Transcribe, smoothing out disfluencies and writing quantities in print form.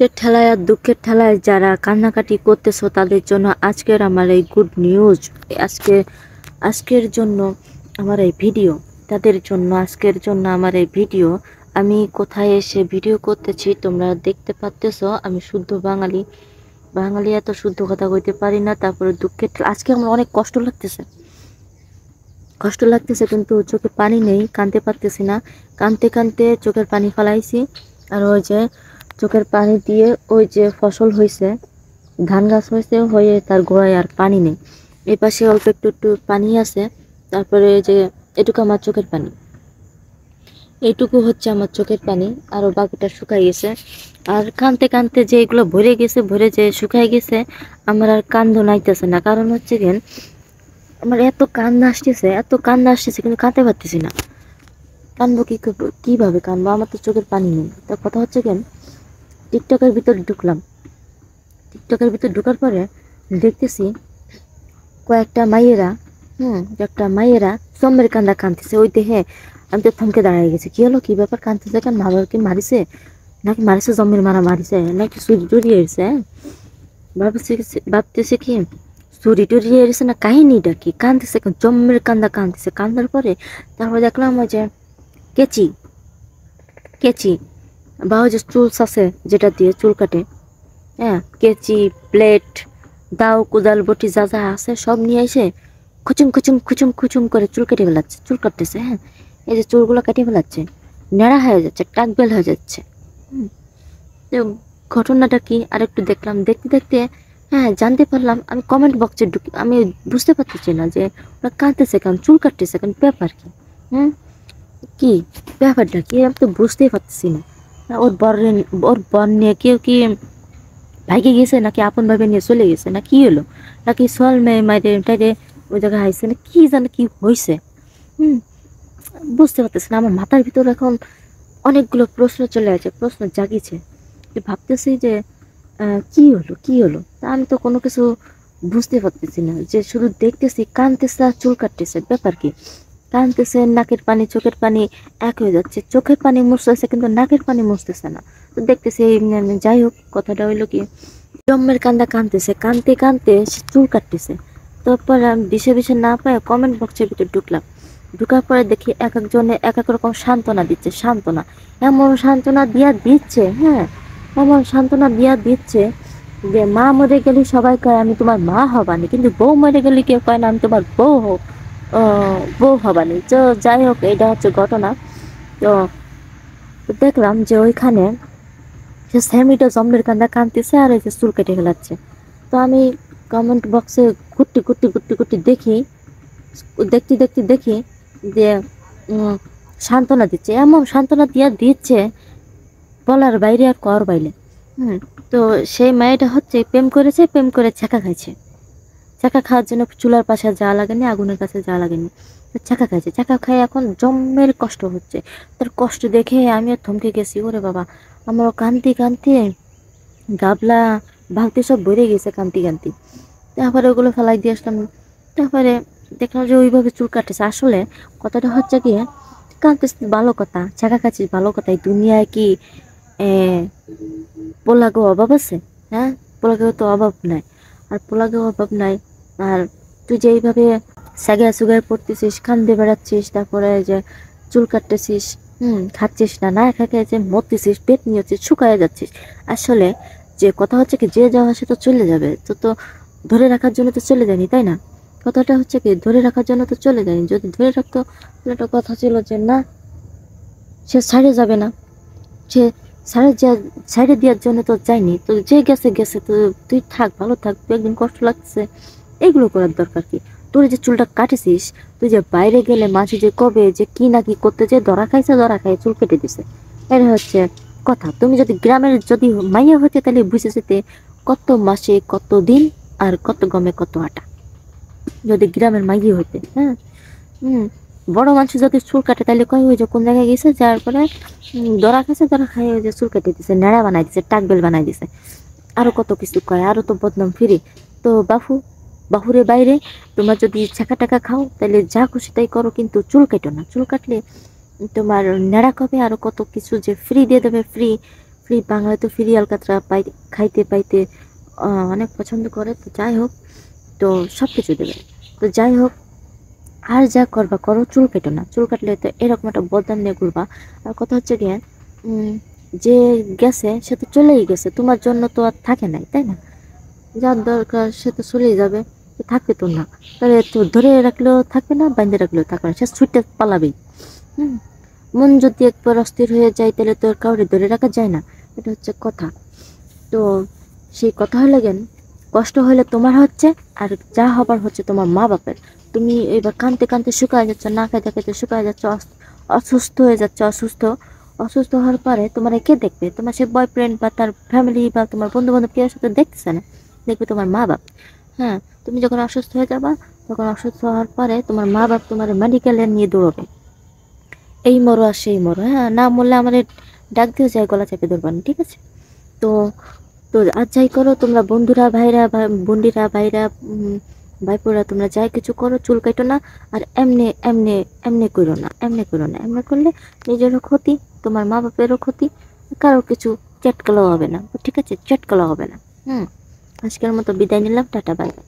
কষ্টের ঠেলায় আর দুঃখের ঠেলায় যারা কান্নাকাটি করতেছো তাদের জন্য আজকের আমার এই গুড নিউজ। আজকে আজকের জন্য আমার এই ভিডিও, তাদের জন্য আজকের জন্য আমার এই ভিডিও। আমি কোথায় এসে ভিডিও করতেছি তোমরা দেখতে পাচ্তেছো। আমি শুদ্ধ বাঙালি, বাঙালি এত শুদ্ধ কথা কইতে পারি না। তারপরে দুঃখের আজকে আমার অনেক কষ্ট লাগতেছে কিন্তু চোখে পানি নেই, কাঁদতে পারতেছি না। কাঁদতে কাঁদতে চোখের পানি ফেলাইছি। আর ওই যে চোখের পানি দিয়ে ওই যে ফসল হয়েছে, ধান গাছ হয়েছে, হয়ে তার গোড়ায় আর পানি নেই। এই পাশে অল্প একটু একটু পানি আছে। তারপরে এই যে এটুকু আমার চোখের পানি, এইটুকু হচ্ছে আমার চোখের পানি, আরও বাকিটা শুকাই গেছে। আর কাঁদতে কাঁদতে যে এগুলো ভরে গেছে, ভরে যে শুকাই গেছে, আমার আর কান্দো নাইতেছে না। কারণ হচ্ছে কেন, আমার এত কান্না আসতেছে, এত কান্না আসতেছে কিন্তু কাঁদতে পারতেছি না। কানবো কি করবো, কিভাবে কানবো, আমার তো চোখের পানি নেই। তার কথা হচ্ছে কেন, টিকটকের ভিতর ঢুকলাম। টিকটকের ভিতর ঢোকার পরে দেখতেছি কয়েকটা মাইয়েরা, একটা মাইয়েরা জম্মের কান্দা কাঁদতেছে। ওই দেখে আমি তো থমকে দাঁড়ায় গেছি। কি হলো, কি ব্যাপার, কাঁদতেছে কেন? মা বাবাকে মারিছে নাকি, মারিছে জম্মের মারা মারিছে নাকি চুরি টুরি এসেছে? ভাবতেছে কি চুরি টুরি এসেছে না, কাহিনীটা কি? কাঁদতেছে কেন? জম্মের কান্দা কাঁদতেছে। কান্দার পরে তারপর দেখলাম ওই যে কেচি, কেচি বা ওই যে চুলস আছে যেটা দিয়ে চুল কাটে, হ্যাঁ, কেচি, প্লেট, দাও, কোদাল, বটি যা যা আছে সব নিয়ে এসে খুচুম খুচুম খুচুম খুচুম করে চুল কেটে ফেলাচ্ছে, চুল কাটতেছে। হ্যাঁ, এই যে চুলগুলো কেটে ফেলাচ্ছে, নেড়া হয়ে যাচ্ছে, টাকবেল হয়ে যাচ্ছে। তো ঘটনাটা কি আর একটু দেখলাম, দেখতে দেখতে হ্যাঁ জানতে পারলাম। আমি কমেন্ট বক্সে ঢুকি, আমি বুঝতে পারতেছি না যে ওরা কাঁদতেছে কেন, চুল কাটতেছে কেন, ব্যাপার কি? হুম, কি ব্যাপারটা কি আমি তো বুঝতেই পারতেছি না। ওর বর নিয়ে কেউ কি ভাইকে গেছে নাকি আপন ভাবে নিয়ে চলে গেছে, না কি হলো, নাকি সোয়াল মেয়ে মাইরে টাইরে ওই জায়গায় হাইছে, না কি জানে কি হয়েছে। হুম, বুঝতে পারতেছি না। আমার মাথার ভিতর এখন অনেকগুলো প্রশ্ন চলে আছে, প্রশ্ন জাগিছে। যে ভাবতেছি যে কি হলো, কি হলো, তা আমি তো কোনো কিছু বুঝতে পারতেছি না। যে শুধু দেখতেছি কানতেছে আর চুল কাটতেছে, ব্যাপার কি? কানতেছে, নাকের পানি চোখের পানি এক হয়ে যাচ্ছে, চোখের পানি মুছতেছে কিন্তু নাকের পানি মুছতেছে না। তো দেখতেছি যাই হোক, কথাটা হইলো কি, জম্মের কান্দা কানতেছে, কানতে কানতে সে চুল কাটতেছে। তারপর আমি দিশে বিশে না পায় কমেন্ট বক্সের ভিতরে ঢুকলাম। ঢুকার পরে দেখি এক একজনে এক এক রকম সান্ত্বনা দিচ্ছে, সান্ত্বনা, এমন সান্ত্বনা দিয়া দিচ্ছে, হ্যাঁ, এমন সান্ত্বনা দিয়া দিচ্ছে যে মা মরে গেলে সবাই কয় আমি তোমার মা হবানি, কিন্তু বউ মরে গেলে কেউ কয় না আমি তোমার বউ হবানি। তো যাই হোক, এটা হচ্ছে ঘটনা। তো দেখলাম যে ওইখানে সে সেমিটা জম্বের কান্দা কাঁদতেছে আর এই যে চুল কেটে ফেলাচ্ছে। তো আমি কমেন্ট বক্সে ঘুরতে ঘুরতে ঘুরতে ঘুরতে দেখি, দেখতে দেখতে দেখি যে সান্ত্বনা দিচ্ছে, এমন সান্ত্বনা দিয়া দিচ্ছে বলার বাইরে আর কর বাইলে। তো সেই মেয়েটা হচ্ছে প্রেম করেছে, প্রেম করে ছ্যাঁকা খাইছে। ছ্যাঁকা খাওয়ার জন্য চুলার পাশে যাওয়া লাগেনি, আগুনের কাছে যাওয়া লাগেনি। তো ছ্যাঁকা খাইছে, ছ্যাঁকা খাই এখন জম্মের কষ্ট হচ্ছে। তার কষ্ট দেখে আমিও থমকে গেছি। ওরে বাবা, আমারও কান্তি কান্তি গাবলা বালতি সব ভরে গেছে কান্তি কান্তি। তারপরে ওগুলো ফেলাই দিয়ে আসলাম। তারপরে দেখলাম যে ওইভাবে চুল কাটেছে। আসলে কথাটা হচ্ছে কি, কাঁদতেছিস ভালো কথা, ছ্যাঁকা খাচ্ছিস ভালো কথা, এই দুনিয়ায় কি পোলাগো অভাব আছে? হ্যাঁ, পোলাগেও তো অভাব নাই। আর পোলাগেও অভাব নাই। আর তুই যে এইভাবে স্যাগা সুগার পড়তেছিস, কান্দে বেড়াচ্ছিস, তারপরে যে চুল কাটতেছিস, খাচ্ছিস না, না খাকে যে মরতেছিস, পেট নিয়েছিস, শুকায় যাচ্ছিস। আসলে যে কথা হচ্ছে কি, যে যাওয়া সে তো চলে যাবে, তো তো ধরে রাখার জন্য তো চলে যায়নি, তাই না? কথাটা হচ্ছে কি, ধরে রাখার জন্য তো চলে যায়নি। যদি ধরে রাখতো তাহলে একটা কথা ছিল যে না, সে ছাড়ে যাবে না, সে সাইডে দেওয়ার জন্য তো যায়নি। তো যে গেছে গেছে, তো তুই থাক, ভালো থাক, তুই একদিন কষ্ট লাগছে, এইগুলো করার দরকার কি? তোর যে চুলটা কাটেছিস, তুই যে বাইরে গেলে মাঝে যে কবে যে কি না কি করতে যে ধরা খাইছে, ধরা খাই চুল কেটে দিছে, এটা হচ্ছে কথা। তুমি যদি গ্রামের যদি মাইয়া হতে তাহলে বুঝে যেতে কত মাসে কত দিন আর কত গমে কত আটা। যদি গ্রামের মাইয়া হইতে, হ্যাঁ, বড় মানুষ যদি চুল কাটে তাহলে কয় ওই যে কোন জায়গায় গেছে, যার পরে দরা খাইছে, দরা খাই ওই যে চুল কেটে দিছে, নেড়া বানাই দিছে, টাকবেল বানাই দিছে, আরো কত কিছু কয়, আরো তো বদনাম ফিরি। তো বাহুরে বাইরে তোমার যদি ছাকা টাকা খাও তাহলে যা খুশি তাই করো, কিন্তু চুল কাটো না। চুল কাটলে তোমার নেড়া কবে, আরো কত কিছু যে ফ্রি দিয়ে দেবে, ফ্রি ফ্রি বাংলায় তো ফ্রি আলকাতরা পাই খাইতে পাইতে অনেক পছন্দ করে। তো যাই হোক, তো সব কিছু দেবে। তো যাই হোক, আর যা করবা করো, চুল কেটো না। চুল কাটলে তো এরকম একটা বদনাম নিয়ে ঘুরবা। আর কথা হচ্ছে গিয়ে যে গেছে সে তো চলেই গেছে, তোমার জন্য তো আর থাকে নাই, তাই না? যার দরকার সে তো চলেই যাবে, তো থাকবে তো না। তাহলে তো ধরে রাখলেও থাকবে না, বাইন্ধে রাখলেও থাকবে না, সে ছুটে পালাবেই। হুম। মন যদি একবার অস্থির হয়ে যায় তাহলে তো আর কাউরে ধরে রাখা যায় না, এটা হচ্ছে কথা। তো সেই কথা হলে গেন, কষ্ট হলে তোমার হচ্ছে, আর যা হবার হচ্ছে তোমার মা বাপের। তুমি এবার কাঁদতে কাঁদতে শুকায় যাচ্ছ, না খাইতে খাইতে শুকায় যাচ্ছ, অসুস্থ হয়ে যাচ্ছ, অসুস্থ হওয়ার পরে তোমার কে দেখবে? তোমার সে বয়ফ্রেন্ড বা তার ফ্যামিলি বা তোমার বন্ধু বান্ধব কেউ সাথে দেখতেছে না, দেখবে তোমার মা বাপ। হ্যাঁ, তুমি যখন অসুস্থ হয়ে যাবা, তখন অসুস্থ হওয়ার পরে তোমার মা বাপ তোমার মেডিকেলে নিয়ে দৌড়বে, এই মরো আর সেই মরো। হ্যাঁ, না মরলে আমার ডাক দিয়েও যায়, গলা চেপে ধরবা না, ঠিক আছে? তো তো আর যাই করো তোমরা, বন্ধুরা ভাইরা বন্ডিরা ভাইরা, ভাইপোরা, তোমরা যাই কিছু করো, চুল কাটো না। আর এমনি এমনি এমনি করো না, এমনি করো না। এমনি করলে নিজেরও ক্ষতি, তোমার মা বাপেরও ক্ষতি, কারো কিছু চটকালো হবে না, ঠিক আছে? চটকালো হবে না। আজকের মতো বিদায় নিলাম, টাটা, বাই বাই।